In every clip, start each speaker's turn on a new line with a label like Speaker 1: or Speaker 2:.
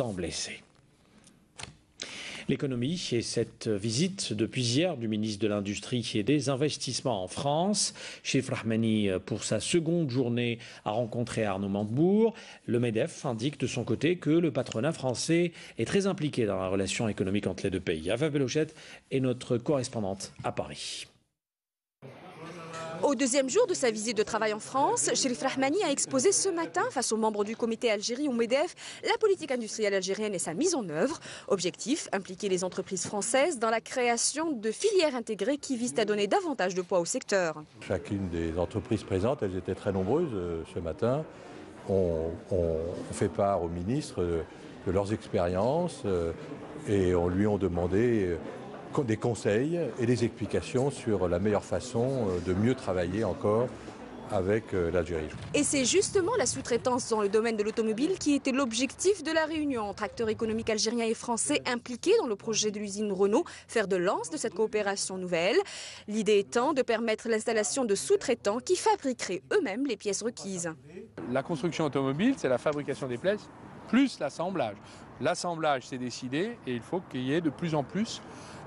Speaker 1: sans blessés. L'économie et cette visite depuis hier du ministre de l'Industrie et des Investissements en France. Chérif Rahmani, pour sa seconde journée, a rencontré Arnaud Montebourg. Le MEDEF indique de son côté que le patronat français est très impliqué dans la relation économique entre les deux pays. Ava Belochette est notre correspondante à Paris.
Speaker 2: Au deuxième jour de sa visite de travail en France, Chérif Rahmani a exposé ce matin, face aux membres du comité Algérie ou MEDEF, la politique industrielle algérienne et sa mise en œuvre. Objectif, impliquer les entreprises françaises dans la création de filières intégrées qui visent à donner davantage de poids au secteur.
Speaker 3: Chacune des entreprises présentes, elles étaient très nombreuses ce matin, ont fait part au ministre de leurs expériences et on lui a demandé des conseils et des explications sur la meilleure façon de mieux travailler encore avec l'Algérie.
Speaker 2: Et c'est justement la sous-traitance dans le domaine de l'automobile qui était l'objectif de la réunion entre acteurs économiques algériens et français impliqués dans le projet de l'usine Renault, fer de lance de cette coopération nouvelle. L'idée étant de permettre l'installation de sous-traitants qui fabriqueraient eux-mêmes les pièces requises.
Speaker 4: La construction automobile, c'est la fabrication des pièces plus l'assemblage. L'assemblage, c'est décidé et il faut qu'il y ait de plus en plus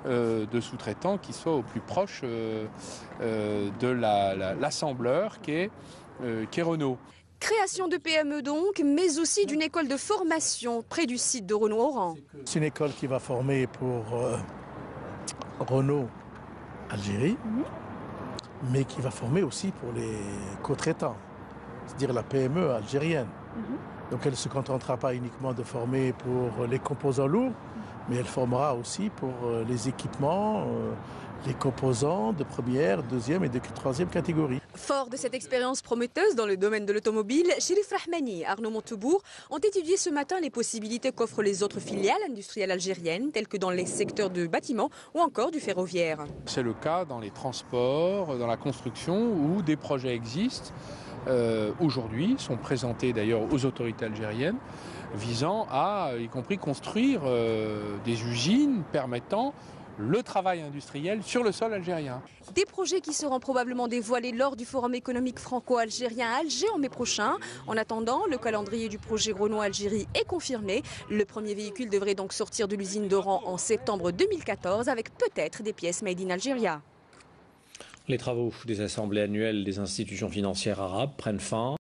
Speaker 4: de sous-traitants qui soient au plus proche de l'assembleur qui est Renault.
Speaker 2: Création de PME donc, mais aussi d'une école de formation près du site de Renault-Oran.
Speaker 5: C'est une école qui va former pour Renault Algérie, mais qui va former aussi pour les co-traitants, c'est-à-dire la PME algérienne. Donc elle ne se contentera pas uniquement de former pour les composants lourds, mais elle formera aussi pour les équipements, les composants de première, deuxième et de troisième catégorie.
Speaker 2: Fort de cette expérience prometteuse dans le domaine de l'automobile, Chérif Rahmani et Arnaud Montebourg ont étudié ce matin les possibilités qu'offrent les autres filiales industrielles algériennes, telles que dans les secteurs du bâtiment ou encore du ferroviaire.
Speaker 4: C'est le cas dans les transports, dans la construction, où des projets existent. Aujourd'hui, sont présentés d'ailleurs aux autorités algériennes, visant à, y compris, construire des usines permettant le travail industriel sur le sol algérien.
Speaker 2: Des projets qui seront probablement dévoilés lors du Forum économique franco-algérien à Alger en mai prochain. En attendant, le calendrier du projet Renault Algérie est confirmé. Le premier véhicule devrait donc sortir de l'usine d'Oran en septembre 2014 avec peut-être des pièces made in Algeria.
Speaker 1: Les travaux des assemblées annuelles des institutions financières arabes prennent fin.